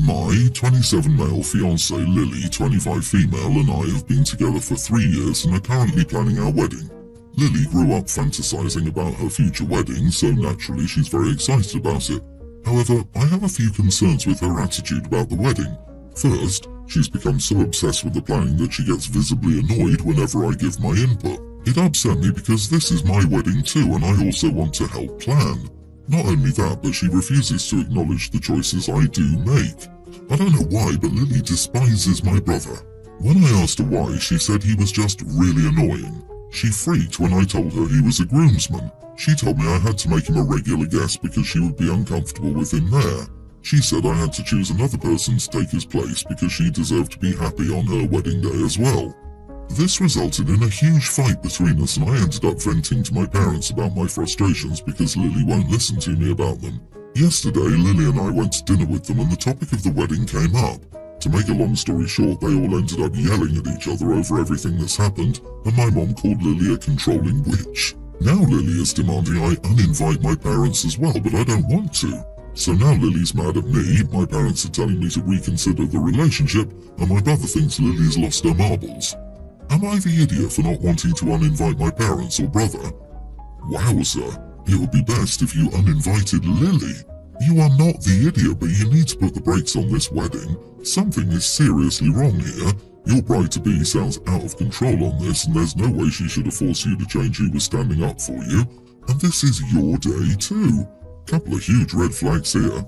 My 27 male fiance Lily, 25 female, and I have been together for 3 years and are currently planning our wedding. Lily grew up fantasizing about her future wedding, so naturally she's very excited about it. However, I have a few concerns with her attitude about the wedding. First, she's become so obsessed with the planning that she gets visibly annoyed whenever I give my input. It upset me because this is my wedding too, and I also want to help plan. Not only that, but she refuses to acknowledge the choices I do make. I don't know why, but Lily despises my brother. When I asked her why, she said he was just really annoying. She freaked when I told her he was a groomsman. She told me I had to make him a regular guest because she would be uncomfortable with him there. She said I had to choose another person to take his place because she deserved to be happy on her wedding day as well. This resulted in a huge fight between us, and I ended up venting to my parents about my frustrations because Lily won't listen to me about them. Yesterday, Lily and I went to dinner with them and the topic of the wedding came up. To make a long story short, they all ended up yelling at each other over everything that's happened, and my mom called Lily a controlling witch. Now Lily is demanding I uninvite my parents as well, but I don't want to. So now Lily's mad at me, my parents are telling me to reconsider the relationship, and my brother thinks Lily's lost her marbles. Am I the idiot for not wanting to uninvite my parents or brother? Wowzer, it would be best if you uninvited Lily. You are not the idiot, but you need to put the brakes on this wedding. Something is seriously wrong here. Your bride-to-be sounds out of control on this, and there's no way she should have forced you to change who was standing up for you. And this is your day too. Couple of huge red flags here.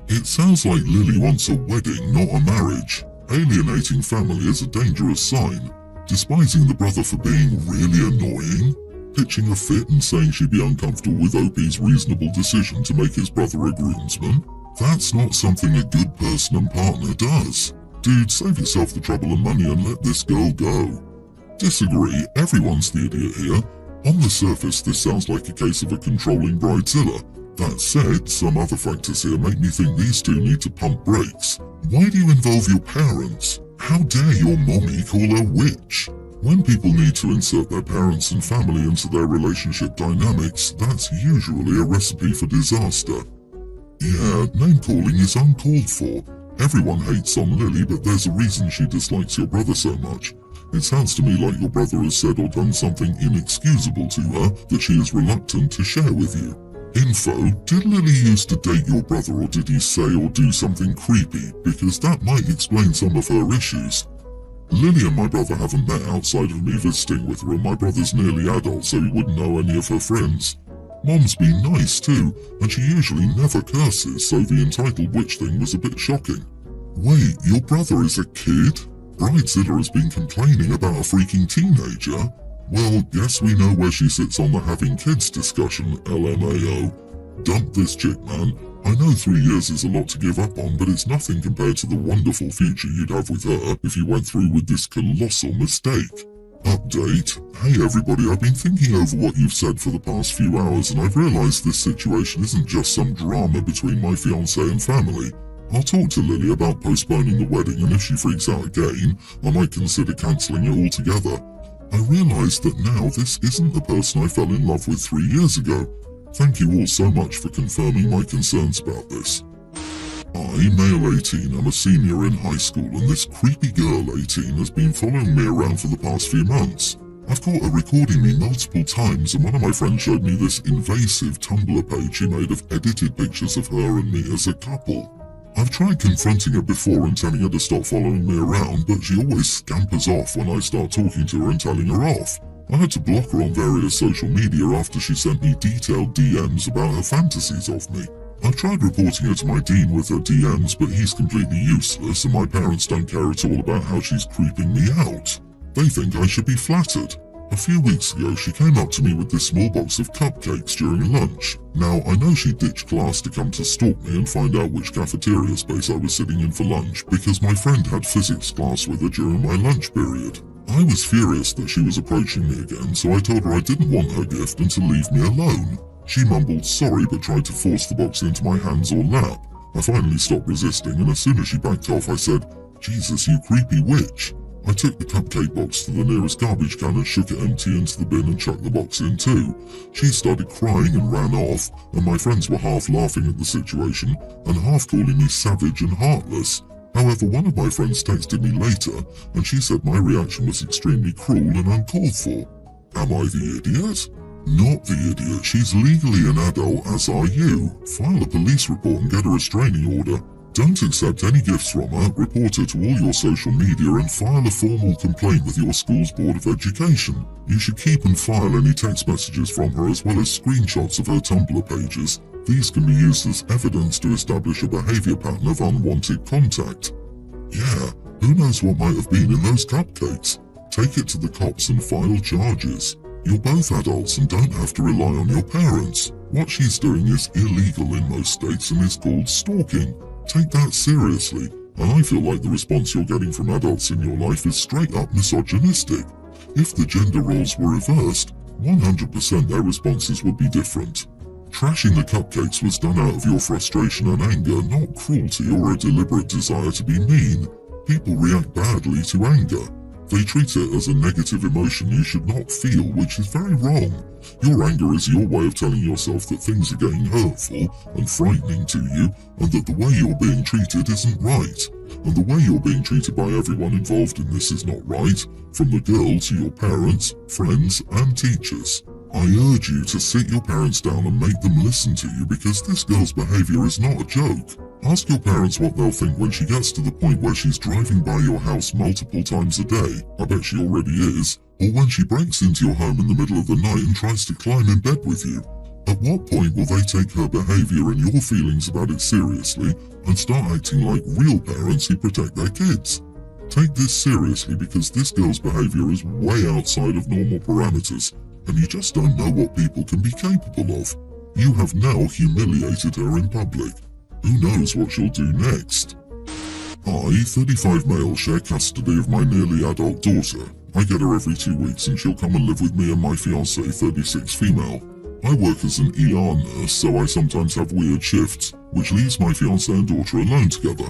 It sounds like Lily wants a wedding, not a marriage. Alienating family is a dangerous sign. Despising the brother for being really annoying. Pitching a fit and saying she'd be uncomfortable with OP's reasonable decision to make his brother a groomsman. That's not something a good person and partner does. Dude, save yourself the trouble and money and let this girl go. Disagree, everyone's the idiot here. On the surface, this sounds like a case of a controlling bridezilla. That said, some other factors here make me think these two need to pump brakes. Why do you involve your parents? How dare your mommy call her witch? When people need to insert their parents and family into their relationship dynamics, that's usually a recipe for disaster. Yeah, name-calling is uncalled for. Everyone hates on Lily, but there's a reason she dislikes your brother so much. It sounds to me like your brother has said or done something inexcusable to her that she is reluctant to share with you. Info, did Lily used to date your brother, or did he say or do something creepy? Because that might explain some of her issues. Lily and my brother haven't met outside of me visiting with her, and my brother's nearly adult, so he wouldn't know any of her friends. Mom's been nice too, and she usually never curses, so the entitled witch thing was a bit shocking. Wait, your brother is a kid? Bridezilla has been complaining about a freaking teenager? Well, guess we know where she sits on the having kids discussion, LMAO. Dump this chick, man. I know 3 years is a lot to give up on, but it's nothing compared to the wonderful future you'd have with her if you went through with this colossal mistake. Update. Hey everybody, I've been thinking over what you've said for the past few hours, and I've realised this situation isn't just some drama between my fiancé and family. I'll talk to Lily about postponing the wedding, and if she freaks out again, I might consider cancelling it altogether. I realise that now this isn't the person I fell in love with 3 years ago. Thank you all so much for confirming my concerns about this. I, male 18, am a senior in high school, and this creepy girl 18 has been following me around for the past few months. I've caught her recording me multiple times, and one of my friends showed me this invasive Tumblr page she made of edited pictures of her and me as a couple. I've tried confronting her before and telling her to stop following me around, but she always scampers off when I start talking to her and telling her off. I had to block her on various social media after she sent me detailed DMs about her fantasies of me. I've tried reporting her to my dean with her DMs, but he's completely useless, and my parents don't care at all about how she's creeping me out. They think I should be flattered. A few weeks ago, she came up to me with this small box of cupcakes during lunch. Now, I know she ditched class to come to stalk me and find out which cafeteria space I was sitting in for lunch, because my friend had physics class with her during my lunch period. I was furious that she was approaching me again, so I told her I didn't want her gift and to leave me alone. She mumbled sorry but tried to force the box into my hands or lap. I finally stopped resisting, and as soon as she backed off I said, "Jesus, you creepy witch." I took the cupcake box to the nearest garbage can and shook it empty into the bin and chucked the box in too. She started crying and ran off, and my friends were half laughing at the situation and half calling me savage and heartless. However, one of my friends texted me later, and she said my reaction was extremely cruel and uncalled for. Am I the idiot? Not the idiot. She's legally an adult, as are you. File a police report and get a restraining order. Don't accept any gifts from her, report her to all your social media and file a formal complaint with your school's Board of Education. You should keep and file any text messages from her as well as screenshots of her Tumblr pages. These can be used as evidence to establish a behavior pattern of unwanted contact. Yeah, who knows what might have been in those cupcakes? Take it to the cops and file charges. You're both adults and don't have to rely on your parents. What she's doing is illegal in most states and is called stalking. Take that seriously, and I feel like the response you're getting from adults in your life is straight up misogynistic. If the gender roles were reversed, 100% their responses would be different. Trashing the cupcakes was done out of your frustration and anger, not cruelty or a deliberate desire to be mean. People react badly to anger. They treat it as a negative emotion you should not feel, which is very wrong. Your anger is your way of telling yourself that things are getting hurtful and frightening to you, and that the way you're being treated isn't right. And the way you're being treated by everyone involved in this is not right, from the girl to your parents, friends, and teachers. I urge you to sit your parents down and make them listen to you, because this girl's behavior is not a joke. Ask your parents what they'll think when she gets to the point where she's driving by your house multiple times a day, I bet she already is, or when she breaks into your home in the middle of the night and tries to climb in bed with you. At what point will they take her behavior and your feelings about it seriously and start acting like real parents who protect their kids? Take this seriously, because this girl's behavior is way outside of normal parameters, and you just don't know what people can be capable of. You have now humiliated her in public. Who knows what she'll do next? I, 35 male, share custody of my nearly adult daughter. I get her every 2 weeks and she'll come and live with me and my fiance, 36 female. I work as an ER nurse, so I sometimes have weird shifts, which leaves my fiance and daughter alone together.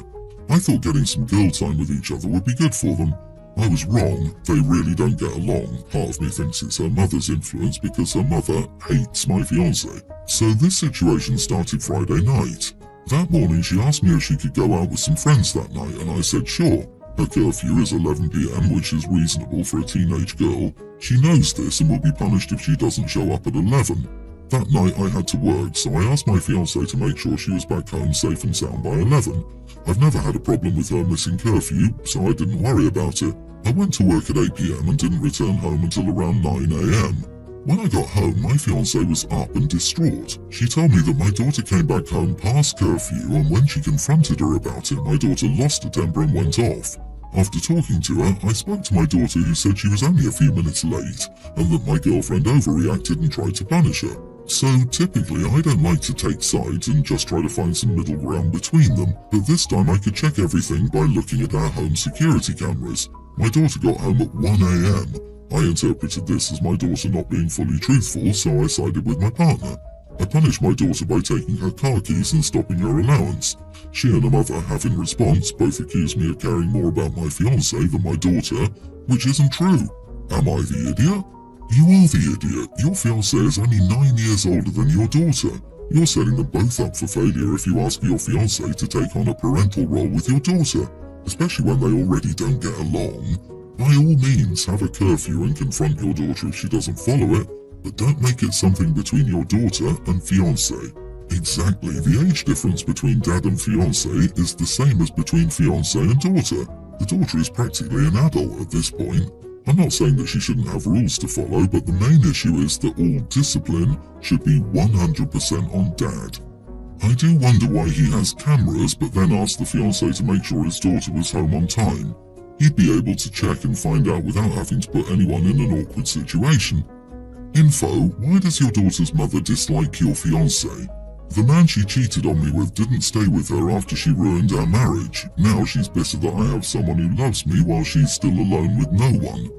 I thought getting some girl time with each other would be good for them. I was wrong. They really don't get along. Part of me thinks it's her mother's influence because her mother hates my fiance. So this situation started Friday night. That morning she asked me if she could go out with some friends that night, and I said sure. Her curfew is 11 PM, which is reasonable for a teenage girl. She knows this and will be punished if she doesn't show up at 11. That night I had to work, so I asked my fiancée to make sure she was back home safe and sound by 11. I've never had a problem with her missing curfew, so I didn't worry about it. I went to work at 8 PM and didn't return home until around 9 AM. When I got home, my fiancée was up and distraught. She told me that my daughter came back home past curfew, and when she confronted her about it, my daughter lost her temper and went off. After talking to her, I spoke to my daughter, who said she was only a few minutes late, and that my girlfriend overreacted and tried to punish her. So typically I don't like to take sides and just try to find some middle ground between them, but this time I could check everything by looking at our home security cameras. My daughter got home at 1 AM. I interpreted this as my daughter not being fully truthful, so I sided with my partner. I punished my daughter by taking her car keys and stopping her allowance. She and her mother have in response both accused me of caring more about my fiancé than my daughter, which isn't true. Am I the idiot? You are the idiot. Your fiancé is only 9 years older than your daughter. You're setting them both up for failure if you ask your fiancé to take on a parental role with your daughter, especially when they already don't get along. By all means, have a curfew and confront your daughter if she doesn't follow it, but don't make it something between your daughter and fiancé. Exactly, the age difference between dad and fiancé is the same as between fiancé and daughter. The daughter is practically an adult at this point. I'm not saying that she shouldn't have rules to follow, but the main issue is that all discipline should be 100% on dad. I do wonder why he has cameras, but then asked the fiancé to make sure his daughter was home on time. He'd be able to check and find out without having to put anyone in an awkward situation. Info: why does your daughter's mother dislike your fiancé? The man she cheated on me with didn't stay with her after she ruined our marriage. Now she's bitter that I have someone who loves me while she's still alone with no one.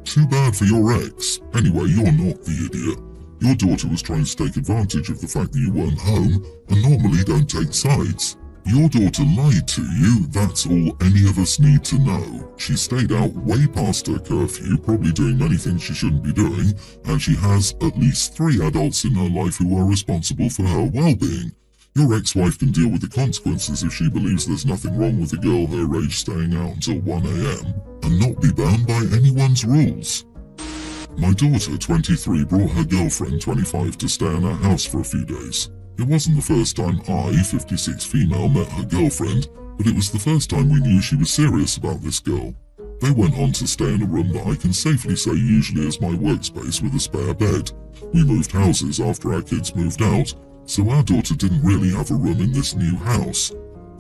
Too bad for your ex. Anyway, you're not the idiot. Your daughter was trying to take advantage of the fact that you weren't home and normally don't take sides. Your daughter lied to you, that's all any of us need to know. She stayed out way past her curfew, probably doing many things she shouldn't be doing, and she has at least 3 adults in her life who are responsible for her well-being. Your ex-wife can deal with the consequences if she believes there's nothing wrong with a girl her age staying out until 1 a.m. and not be bound by anyone's rules. My daughter, 23, brought her girlfriend, 25, to stay in her house for a few days. It wasn't the first time I, 56 female, met her girlfriend, but it was the first time we knew she was serious about this girl. They went on to stay in a room that I can safely say usually is my workspace with a spare bed. We moved houses after our kids moved out, so our daughter didn't really have a room in this new house.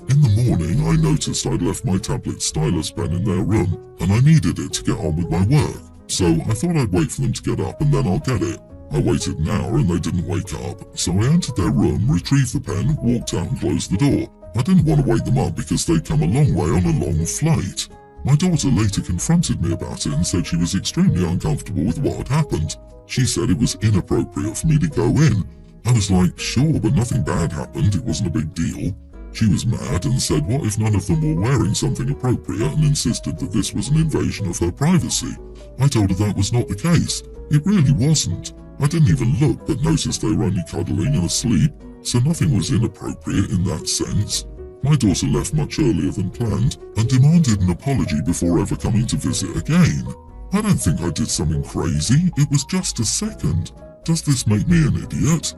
In the morning, I noticed I'd left my tablet stylus pen in their room, and I needed it to get on with my work. So I thought I'd wait for them to get up and then I'll get it. I waited an hour and they didn't wake up, so I entered their room, retrieved the pen, walked out and closed the door. I didn't want to wake them up because they'd come a long way on a long flight. My daughter later confronted me about it and said she was extremely uncomfortable with what had happened. She said it was inappropriate for me to go in. I was like, sure, but nothing bad happened, it wasn't a big deal. She was mad and said what if none of them were wearing something appropriate and insisted that this was an invasion of her privacy. I told her that was not the case. It really wasn't. I didn't even look but noticed they were only cuddling and asleep, so nothing was inappropriate in that sense. My daughter left much earlier than planned and demanded an apology before ever coming to visit again. I don't think I did something crazy, it was just a second. Does this make me an idiot?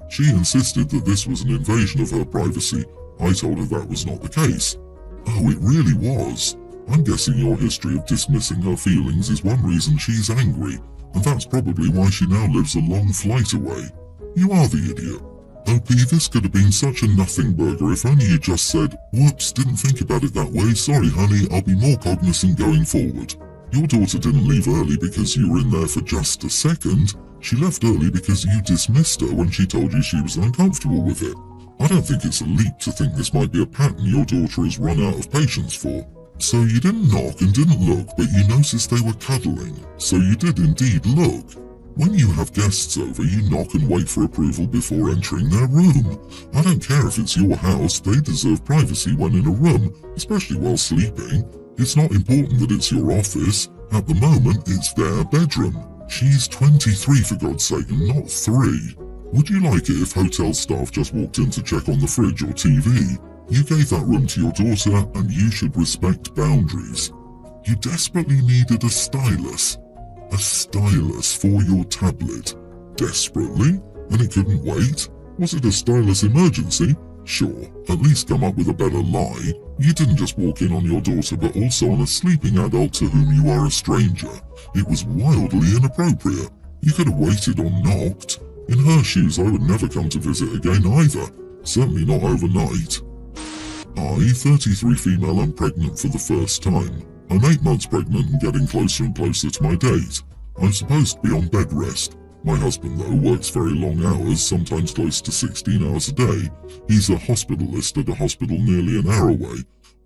She insisted that this was an invasion of her privacy. I told her that was not the case. Oh, it really was. I'm guessing your history of dismissing her feelings is one reason she's angry, and that's probably why she now lives a long flight away. You are the idiot. OP, this could have been such a nothing burger if only you just said, whoops, didn't think about it that way, sorry honey, I'll be more cognizant going forward. Your daughter didn't leave early because you were in there for just a second. She left early because you dismissed her when she told you she was uncomfortable with it. I don't think it's a leap to think this might be a pattern your daughter has run out of patience for. So you didn't knock and didn't look, but you noticed they were cuddling. So you did indeed look. When you have guests over, you knock and wait for approval before entering their room. I don't care if it's your house, they deserve privacy when in a room, especially while sleeping. It's not important that it's your office. At the moment, it's their bedroom. She's 23 for God's sake and not 3. Would you like it if hotel staff just walked in to check on the fridge or TV? You gave that room to your daughter and you should respect boundaries. You desperately needed a stylus. A stylus for your tablet. Desperately? And it couldn't wait? Was it a stylus emergency? Sure, at least come up with a better lie. You didn't just walk in on your daughter but also on a sleeping adult to whom you are a stranger. It was wildly inappropriate. You could have waited or knocked. In her shoes, I would never come to visit again either. Certainly not overnight. I, 33 female, am pregnant for the first time. I'm 8 months pregnant and getting closer and closer to my date. I'm supposed to be on bed rest. My husband, though, works very long hours, sometimes close to 16 hours a day. He's a hospitalist at a hospital nearly an hour away.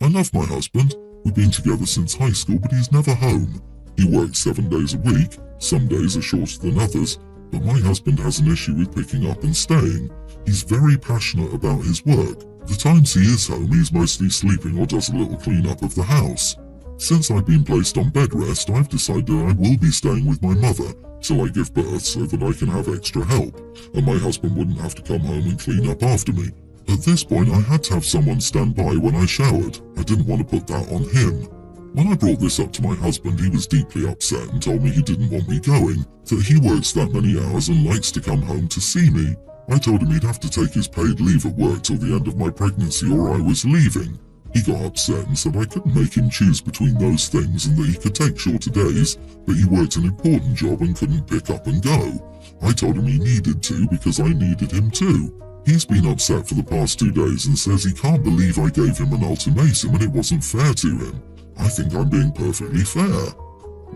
I love my husband. We've been together since high school, but he's never home. He works 7 days a week. Some days are shorter than others. But my husband has an issue with picking up and staying. He's very passionate about his work. The times he is home, he's mostly sleeping or does a little clean-up of the house. Since I've been placed on bed rest, I've decided I will be staying with my mother till I give birth so that I can have extra help, and my husband wouldn't have to come home and clean up after me. At this point, I had to have someone stand by when I showered. I didn't want to put that on him. When I brought this up to my husband, he was deeply upset and told me he didn't want me going, that he works that many hours and likes to come home to see me. I told him he'd have to take his paid leave at work till the end of my pregnancy or I was leaving. He got upset and said I couldn't make him choose between those things and that he could take shorter days, but he worked an important job and couldn't pick up and go. I told him he needed to because I needed him too. He's been upset for the past 2 days and says he can't believe I gave him an ultimatum and it wasn't fair to him. I think I'm being perfectly fair.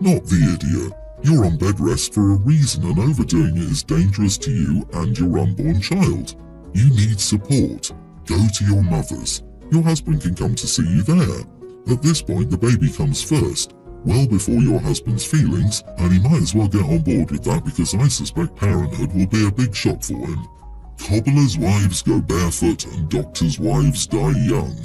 Not the idiot. You're on bed rest for a reason and overdoing it is dangerous to you and your unborn child. You need support. Go to your mother's. Your husband can come to see you there. At this point, the baby comes first, well before your husband's feelings, and he might as well get on board with that because I suspect parenthood will be a big shock for him. Cobblers' wives go barefoot and doctors' wives die young.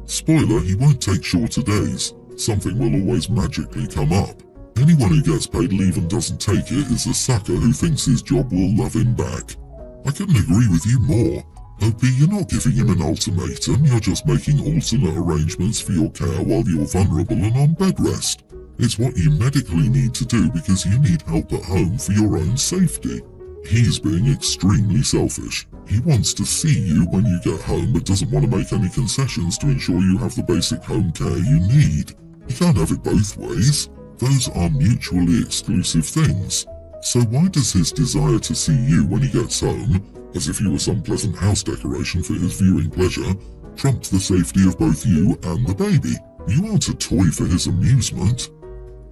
Spoiler, he won't take shorter days. Something will always magically come up. Anyone who gets paid leave and doesn't take it is a sucker who thinks his job will love him back. I couldn't agree with you more. OP, you're not giving him an ultimatum, you're just making alternate arrangements for your care while you're vulnerable and on bed rest. It's what you medically need to do because you need help at home for your own safety. He's being extremely selfish. He wants to see you when you get home but doesn't want to make any concessions to ensure you have the basic home care you need. You can't have it both ways. Those are mutually exclusive things. So why does his desire to see you when he gets home, as if you were some pleasant house decoration for his viewing pleasure, trump the safety of both you and the baby? You aren't a toy for his amusement.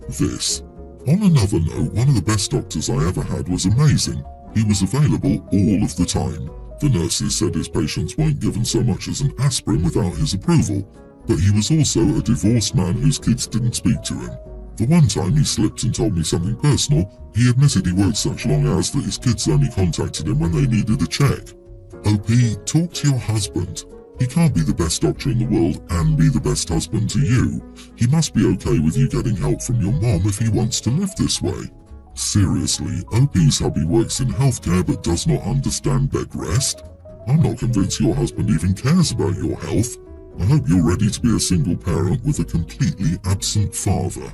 This. On another note, one of the best doctors I ever had was amazing. He was available all of the time. The nurses said his patients weren't given so much as an aspirin without his approval, but he was also a divorced man whose kids didn't speak to him. The one time he slipped and told me something personal, he admitted he worked such long hours that his kids only contacted him when they needed a check. OP, talk to your husband. He can't be the best doctor in the world and be the best husband to you. He must be okay with you getting help from your mom if he wants to live this way. Seriously, OP's hubby works in healthcare but does not understand bed rest? I'm not convinced your husband even cares about your health. I hope you're ready to be a single parent with a completely absent father.